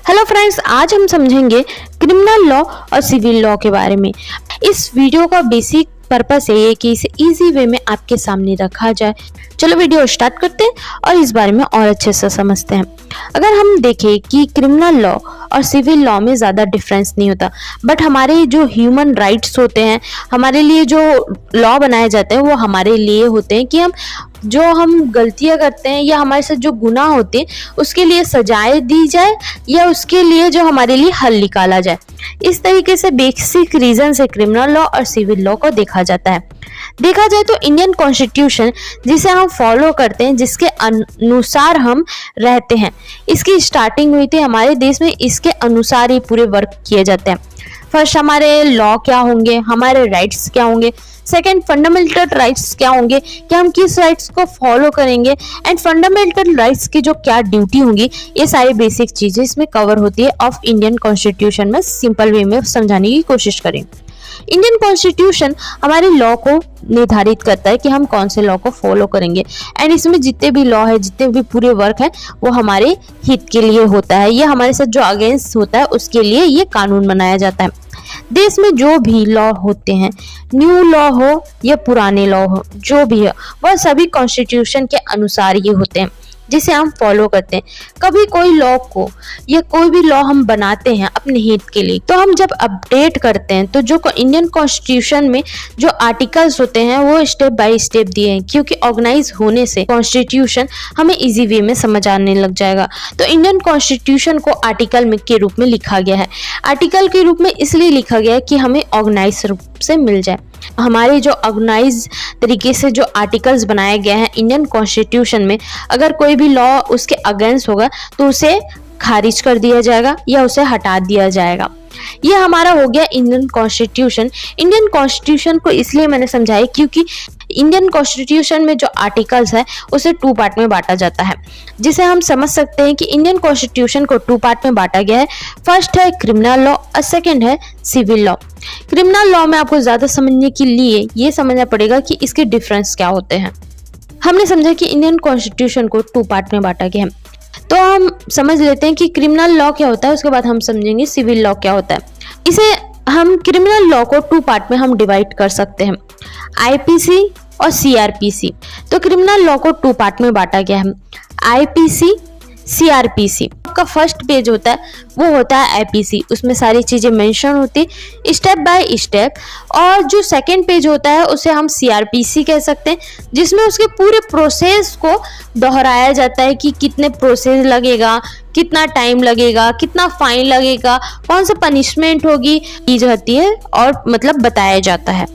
Hello friends, आज हम समझेंगे क्रिमिनल लॉ और सिविल लॉ के बारे में। इस वीडियो का बेसिक पर्पस है कि इसे इजी वे में आपके सामने रखा जाए। चलो वीडियो स्टार्ट करते हैं और इस बारे में और अच्छे से समझते हैं। अगर हम देखें कि क्रिमिनल लॉ और सिविल लॉ में ज़्यादा डिफरेंस नहीं होता, बट हमारे जो ह्यूमन राइट्स होते हैं, हमारे लिए जो लॉ बनाए जाते हैं वो हमारे लिए होते हैं कि हम गलतियां करते हैं या हमारे साथ जो गुनाह होते हैं उसके लिए सजाएं दी जाए या उसके लिए जो हमारे लिए हल निकाला जाए। इस तरीके से बेसिक रीजन से क्रिमिनल लॉ और सिविल लॉ को देखा जाता है। देखा जाए तो इंडियन कॉन्स्टिट्यूशन जिसे हम फॉलो करते हैं, जिसके अनुसार हम रहते हैं, इसकी स्टार्टिंग हुई थी हमारे देश में। इसके अनुसार ही पूरे वर्क किए जाते हैं। फर्स्ट हमारे लॉ क्या होंगे, हमारे राइट्स क्या होंगे, सेकंड फंडामेंटल राइट्स क्या होंगे कि हम किस राइट्स को फॉलो करेंगे, एंड फंडामेंटल राइट्स की जो क्या ड्यूटी होंगी, ये सारी बेसिक चीजें इसमें कवर होती है ऑफ इंडियन कॉन्स्टिट्यूशन में। सिंपल वे में समझाने की कोशिश करें। इंडियन कॉन्स्टिट्यूशन हमारे लॉ को निर्धारित करता है कि हम कौन से लॉ को फॉलो करेंगे, एंड इसमें जितने भी लॉ है, जितने भी पूरे वर्क है, वो हमारे हित के लिए होता है। ये हमारे साथ जो अगेंस्ट होता है उसके लिए ये कानून बनाया जाता है। देश में जो भी लॉ होते हैं, न्यू लॉ हो या पुराने लॉ हो, जो भी है वह सभी कॉन्स्टिट्यूशन के अनुसार ही होते हैं, जिसे हम फॉलो करते हैं। कभी कोई लॉ को या कोई भी लॉ हम बनाते हैं अपने हित के लिए, तो हम जब अपडेट करते हैं तो जो इंडियन कॉन्स्टिट्यूशन में जो आर्टिकल्स होते हैं वो स्टेप बाय स्टेप दिए हैं, क्योंकि ऑर्गेनाइज होने से कॉन्स्टिट्यूशन हमें इजी वे में समझ आने लग जाएगा। तो इंडियन कॉन्स्टिट्यूशन को आर्टिकल में के रूप में लिखा गया है। आर्टिकल के रूप में इसलिए लिखा गया है कि हमें ऑर्गेनाइज रूप से मिल जाए। हमारे जो ऑर्गेनाइज तरीके से जो आर्टिकल्स बनाए गए हैं इंडियन कॉन्स्टिट्यूशन में, अगर कोई भी लॉ उसके अगेंस्ट होगा तो उसे खारिज कर दिया जाएगा या उसे हटा दिया जाएगा। ये हमारा हो गया इंडियन कॉन्स्टिट्यूशन। इंडियन कॉन्स्टिट्यूशन को इसलिए मैंने समझाया क्योंकि इंडियन कॉन्स्टिट्यूशन में जो आर्टिकल्स है उसे 2 पार्ट में बांटा जाता है, जिसे हम समझ सकते हैं कि इंडियन कॉन्स्टिट्यूशन को 2 पार्ट में बांटा गया है। फर्स्ट है क्रिमिनल लॉ और सेकंड है सिविल लॉ। क्रिमिनल लॉ में आपको ज्यादा समझने के लिए ये समझना पड़ेगा कि इसके डिफरेंस क्या होते हैं। हमने समझा कि इंडियन कॉन्स्टिट्यूशन को 2 पार्ट में बांटा गया है, तो हम समझ लेते हैं कि क्रिमिनल लॉ क्या होता है, उसके बाद हम समझेंगे सिविल लॉ क्या होता है। इसे हम क्रिमिनल लॉ को 2 पार्ट में हम डिवाइड कर सकते हैं, आईपीसी और सीआरपीसी। तो क्रिमिनल लॉ को 2 पार्ट में बांटा गया है, आईपीसी, सीआरपीसी। का फर्स्ट पेज होता है वो होता है आईपीसी, उसमें सारी चीजें मेंशन होती है स्टेप बाय स्टेप। और जो सेकंड पेज होता है उसे हम सीआरपीसी कह सकते हैं, जिसमें उसके पूरे प्रोसेस को दोहराया जाता है कि कितने प्रोसेस लगेगा, कितना टाइम लगेगा, कितना फाइन लगेगा, कौन सा पनिशमेंट होगी, की जाती है और मतलब बताया जाता है।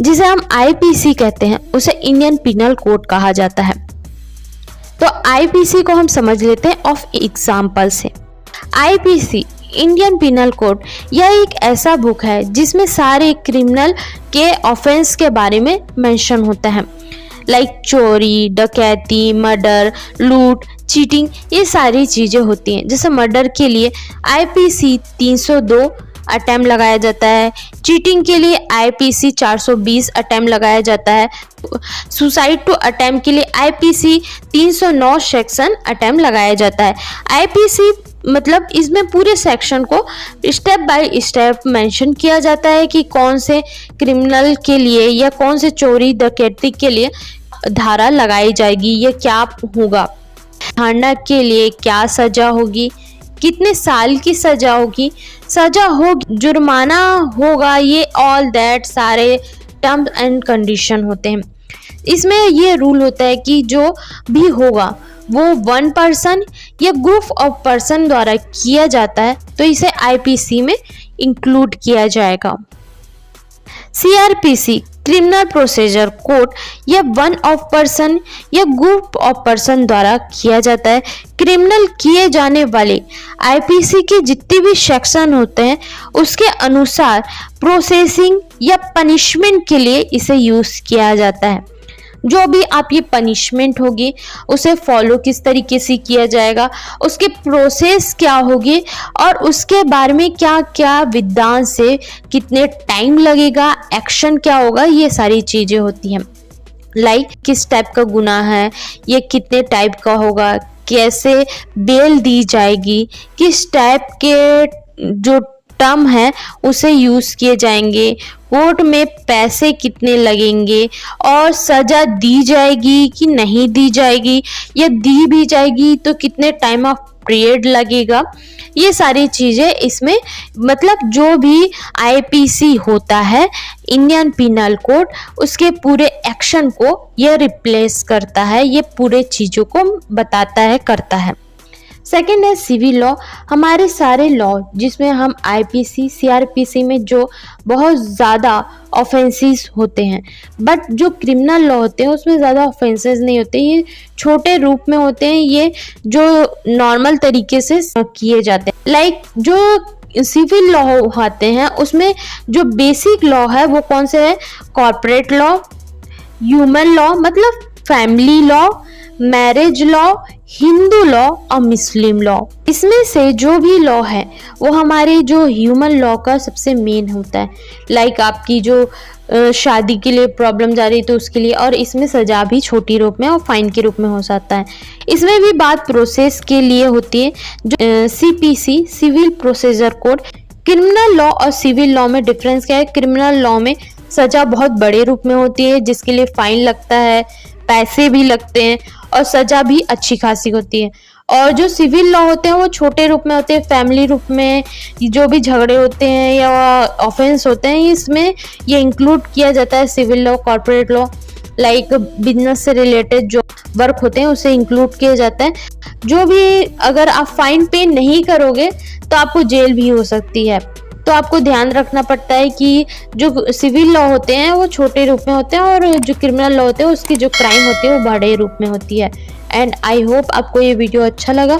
जिसे हम आईपीसी कहते हैं उसे इंडियन पिनल कोड कहा जाता है। तो आईपीसी को हम समझ लेते हैं ऑफ एग्जाम्पल से। आईपीसी इंडियन पिनल कोड यह एक ऐसा बुक है जिसमें सारे क्रिमिनल के ऑफेंस के बारे में मेंशन होता है, लाइक चोरी, डकैती, मर्डर, लूट, चीटिंग, ये सारी चीजें होती हैं। जैसे मर्डर के लिए आईपीसी 302 अटेम्प्ट लगाया जाता है, चीटिंग के लिए आईपीसी 420 अटेम्प्ट लगाया जाता है, सुसाइड टू अटेम्प्ट के लिए आईपीसी 309 सेक्शन अटेम्प्ट लगाया जाता है। आईपीसी मतलब इसमें पूरे सेक्शन को स्टेप बाय स्टेप मेंशन किया जाता है कि कौन से क्रिमिनल के लिए या कौन से चोरी डकैती के लिए धारा लगाई जाएगी, ये क्या होगा, धारणा के लिए क्या सजा होगी, कितने साल की सजा होगी, जुर्माना होगा, ये ऑल दैट सारे टर्म्स एंड कंडीशन होते हैं। इसमें ये रूल होता है कि जो भी होगा वो 1 पर्सन या ग्रुप ऑफ पर्सन द्वारा किया जाता है, तो इसे आईपीसी में इंक्लूड किया जाएगा। सीआरपीसी क्रिमिनल प्रोसीजर कोड या 1 ऑफ पर्सन या ग्रुप ऑफ पर्सन द्वारा किया जाता है। क्रिमिनल किए जाने वाले आईपीसी के जितने भी सेक्शन होते हैं उसके अनुसार प्रोसेसिंग या पनिशमेंट के लिए इसे यूज किया जाता है। जो भी आप ये पनिशमेंट होगी उसे फॉलो किस तरीके से किया जाएगा, उसके प्रोसेस क्या होगी और उसके बारे में क्या क्या विधान से कितने टाइम लगेगा, एक्शन क्या होगा, ये सारी चीजें होती हैं। लाइक किस टाइप का गुनाह है, ये कितने टाइप का होगा, कैसे बेल दी जाएगी, किस टाइप के जो टर्म है उसे यूज किए जाएंगे, कोर्ट में पैसे कितने लगेंगे और सजा दी जाएगी कि नहीं दी जाएगी, या दी भी जाएगी तो कितने टाइम ऑफ पीरियड लगेगा। ये सारी चीजें इसमें मतलब जो भी आईपीसी होता है, इंडियन पिनल कोड, उसके पूरे एक्शन को ये रिप्लेस करता है, ये पूरे चीजों को बताता है, करता है। सेकेंड है सिविल लॉ। हमारे सारे लॉ जिसमें हम आईपीसी सीआरपीसी में जो बहुत ज़्यादा ऑफेंसेस होते हैं, बट जो क्रिमिनल लॉ होते हैं उसमें ज़्यादा ऑफेंसेस नहीं होते, ये छोटे रूप में होते हैं, ये जो नॉर्मल तरीके से किए जाते हैं। लाइक जो सिविल लॉ होते हैं उसमें जो बेसिक लॉ है वो कौन से है, कॉर्पोरेट लॉ, ह्यूमन लॉ मतलब family law, marriage law, Hindu law और मुस्लिम लॉ। इसमें से जो भी लॉ है वो हमारे जो ह्यूमन लॉ का सबसे मेन होता है। लाइक आपकी जो शादी के लिए प्रॉब्लम जा रही है तो उसके लिए, और इसमें सजा भी छोटी रूप में और फाइन के रूप में हो सकता है। इसमें भी बात प्रोसेस के लिए होती है, जो CPC civil procedure code. Criminal law और सिविल लॉ में डिफरेंस क्या है, क्रिमिनल लॉ में सजा बहुत बड़े रूप में होती है जिसके लिए फाइन लगता है, पैसे भी लगते हैं और सजा भी अच्छी खासी होती है। और जो सिविल लॉ होते हैं वो छोटे रूप में होते हैं, फैमिली रूप में जो भी झगड़े होते हैं या ऑफेंस होते हैं इसमें ये इंक्लूड किया जाता है। Civil law, corporate law, like business से रिलेटेड जो वर्क होते हैं उसे इंक्लूड किया जाता है। जो भी अगर आप फाइन पे नहीं करोगे तो आपको जेल भी हो सकती है। तो आपको ध्यान रखना पड़ता है कि जो सिविल लॉ होते हैं वो छोटे रूप में होते हैं और जो क्रिमिनल लॉ होते हैं उसकी जो क्राइम होती है वो बड़े रूप में होती है। एंड आई होप आपको ये वीडियो अच्छा लगा।